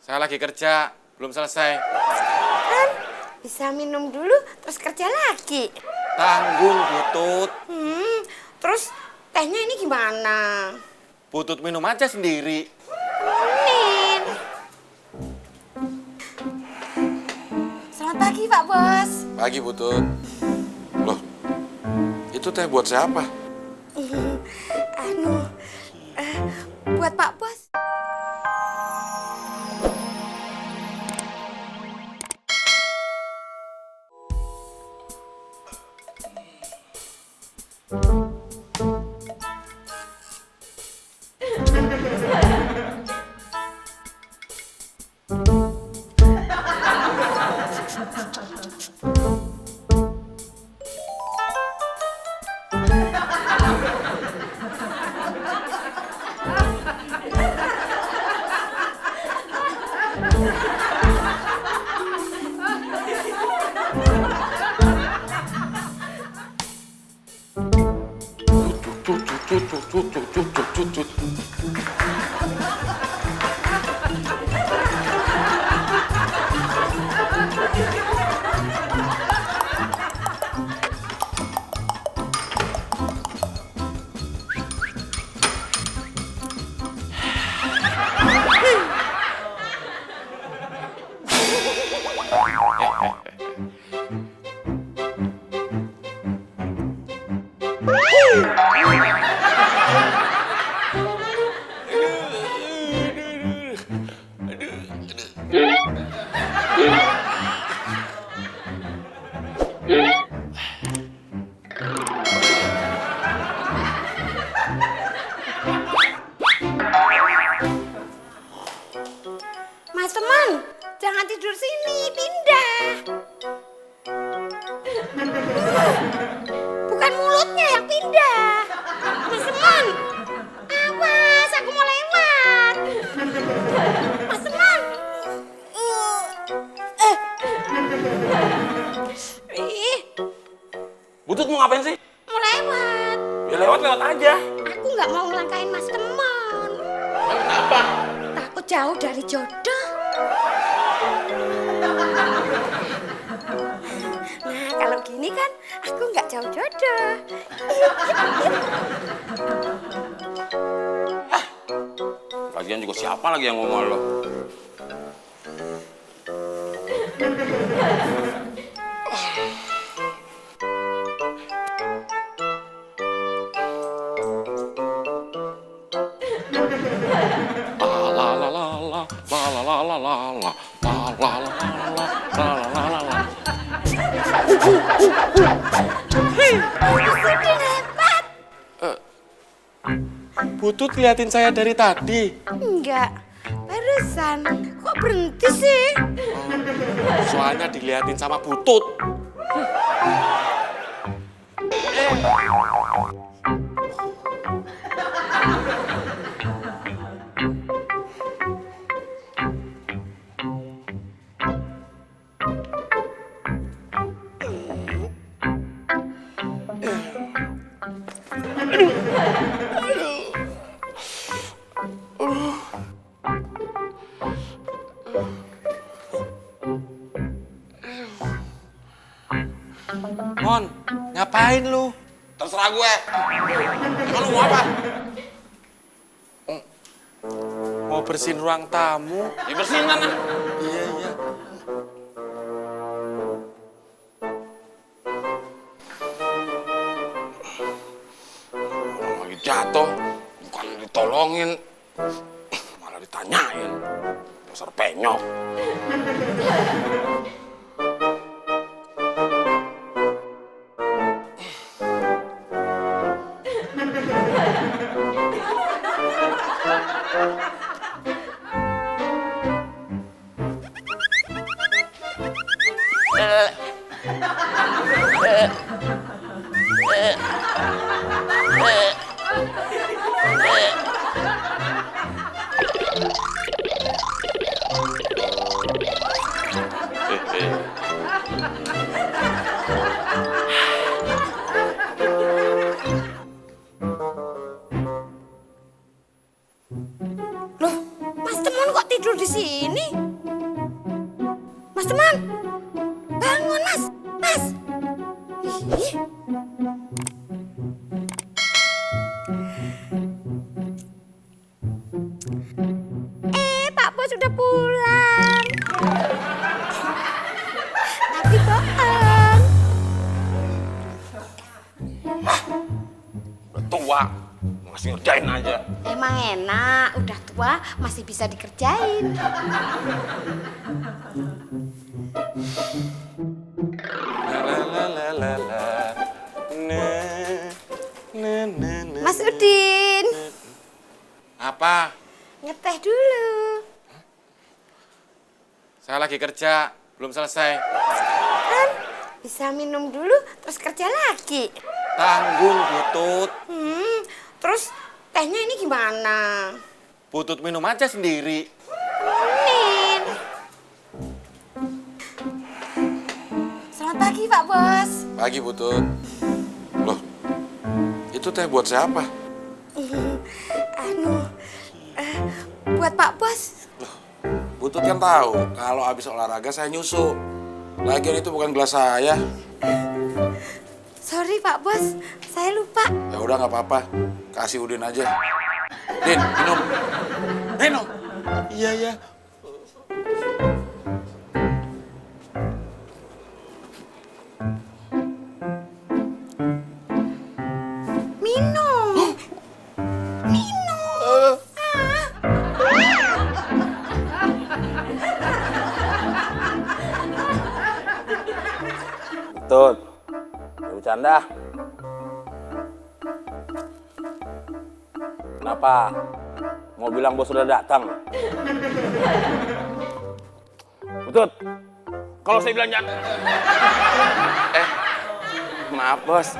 Saya lagi kerja, belum selesai. Kan bisa minum dulu terus kerja lagi. Tanggung, Butut. Terus tehnya ini gimana? Butut minum aja sendiri. Min. Selamat pagi Pak Bos. Pagi, Butut. Loh, itu teh buat siapa? Buat Pak Bos. Mas teman, jangan tidur sini, pindah. Bukan mulutnya yang pindah. Mas teman, awas, aku mau lewat. Mas teman. Ih, Butut mau ngapain sih? mau lewat. Ya lewat-lewat aja. Aku nggak mau ngelangkain Mas teman. Kenapa? Takut jauh dari jodoh. Nah, kalau gini kan aku nggak jauh jodoh. Lagian juga siapa lagi yang ngomong lo? Hebat. Butut liatin saya dari tadi. Enggak, barusan. Kok berhenti sih? Soalnya diliatin sama Butut. Mon, ngapain lu? Terserah gue. Emang lu mau apa? Mau bersihin ruang tamu? Dibersihin kan? Iya, iya. Orang lagi jatuh, bukan ditolongin, malah ditanyain. Dasar penyok. Loh, Mas teman kok tidur di sini? Mas Teman, bangun Mas. Mas. Ih. Pak Bos sudah pulang. Tapi bohong. Udah tua, masih ngerjain aja. Emang enak, udah tua masih bisa dikerjain. Mas Udin, Apa? ngeteh dulu. Saya lagi kerja, belum selesai. Kan bisa minum dulu terus kerja lagi. Tanggung, Butut. Terus tehnya ini gimana? Butut minum aja sendiri. Min. Selamat pagi Pak Bos. Pagi, Butut. Loh, itu teh buat siapa? Buat Pak Bos. Butut kan tahu kalau habis olahraga saya nyusu. Lagian itu bukan gelas saya. Sorry Pak Bos, saya lupa. Ya udah nggak apa-apa, kasih Udin aja. Din, minum. Minum. Iya, iya. Minum. Minum. Tut, bercanda. Kenapa? Mau bilang bos sudah datang? Butut, kalau saya bilang jangan. Maaf bos,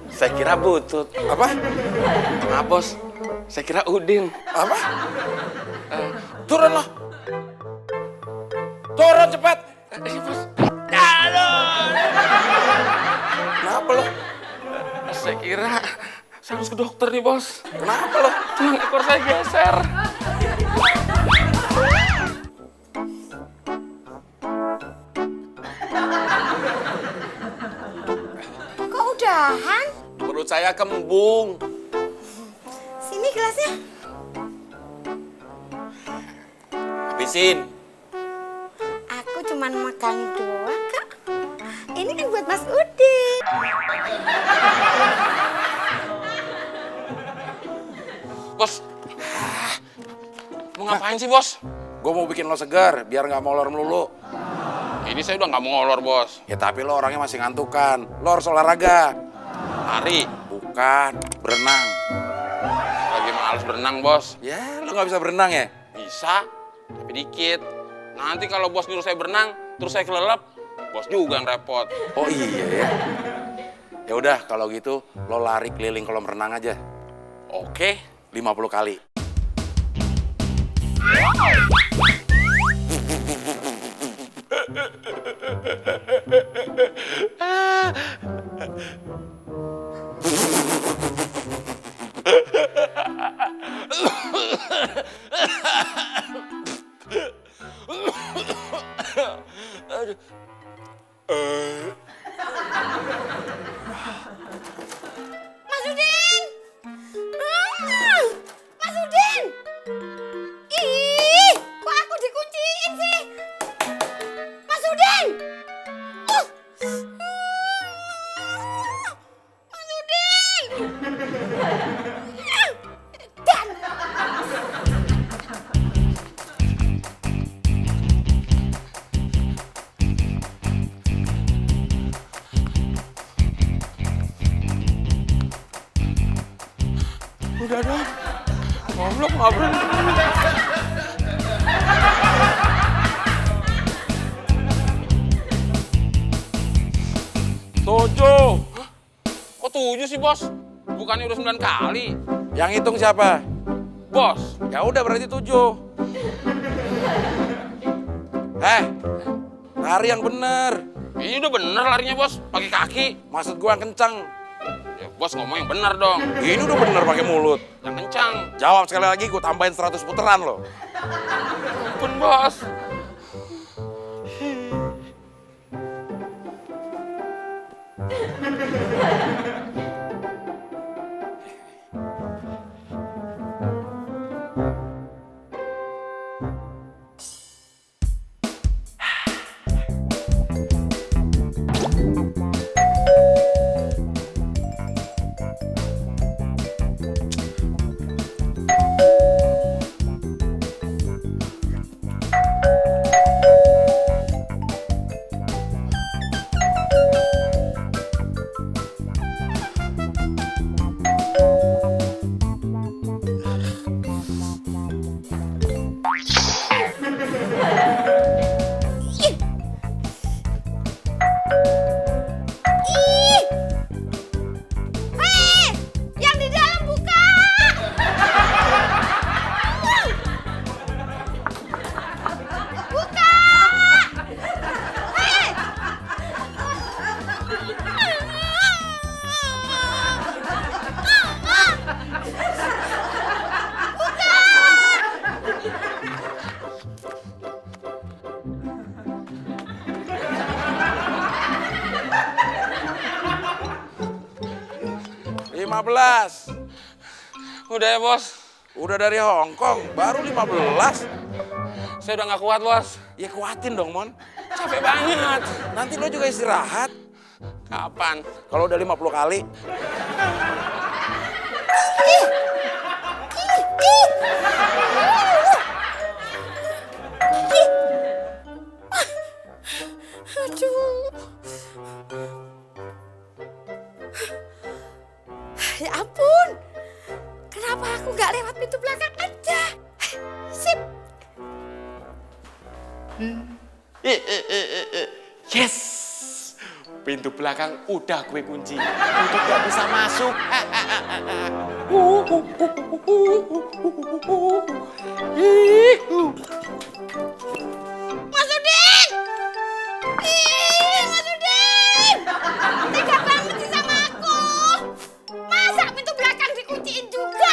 saya kira Butut. Apa? Maaf bos, saya kira Udin. Apa? Turun lo. Turun cepat. Bos. Halo. Kenapa lo? Saya kira saya harus ke dokter nih bos. Kenapa lo? Tulang ekor saya geser. Kok udahan? Perut saya kembung. Sini gelasnya. Habisin. Aku cuman makan doang kak. Ini kan buat Mas Udin. Bos. Mau ngapain sih bos? Gue mau bikin lo segar, biar nggak molor melulu. Ini saya udah nggak mau ngolor bos. Ya tapi lo orangnya masih ngantukan. Lo harus olahraga. Lari. Bukan, berenang. Lagi males berenang bos. Ya, lo nggak bisa berenang ya? Bisa, tapi dikit. Nanti kalau bos nyuruh saya berenang, terus saya kelelep, bos juga yang repot. Oh iya ya. Ya udah, kalau gitu lo lari keliling kolam renang aja. Oke. 50 kali. Mas Udin! Mas Udin! Ih, kok aku dikunciin sih? Mas Udin! Mas Udin! Dan! Udah dong. Ngobrol. Tujuh. Kok 7 sih bos? Bukannya udah 9 kali. Yang hitung siapa? Bos. Ya udah berarti 7. Lari yang bener. Ini udah bener larinya bos. Pakai kaki. Maksud gua yang kencang. Ya, bos ngomong yang benar dong. Ini udah bener pakai mulut. Yang kencang. Jawab sekali lagi, gue tambahin 100 putaran loh. Ampun, bos. Hei, yang di dalam buka. Buka. Hei. Lima belas. Udah ya, bos. Udah dari Hong Kong, baru 15. Saya udah nggak kuat, bos. Ya kuatin dong, Mon. Capek banget. Nanti lo juga istirahat. Kapan? Kalau udah 50 kali. Aduh. Ya ampun. Kenapa aku nggak lewat pintu belakang aja? Sip. Yes, pintu belakang udah gue kunci. Untuk gak bisa masuk. Mas Udin! Ih, Mas Udin! Tega banget sih sama aku. Masa pintu belakang dikunciin juga?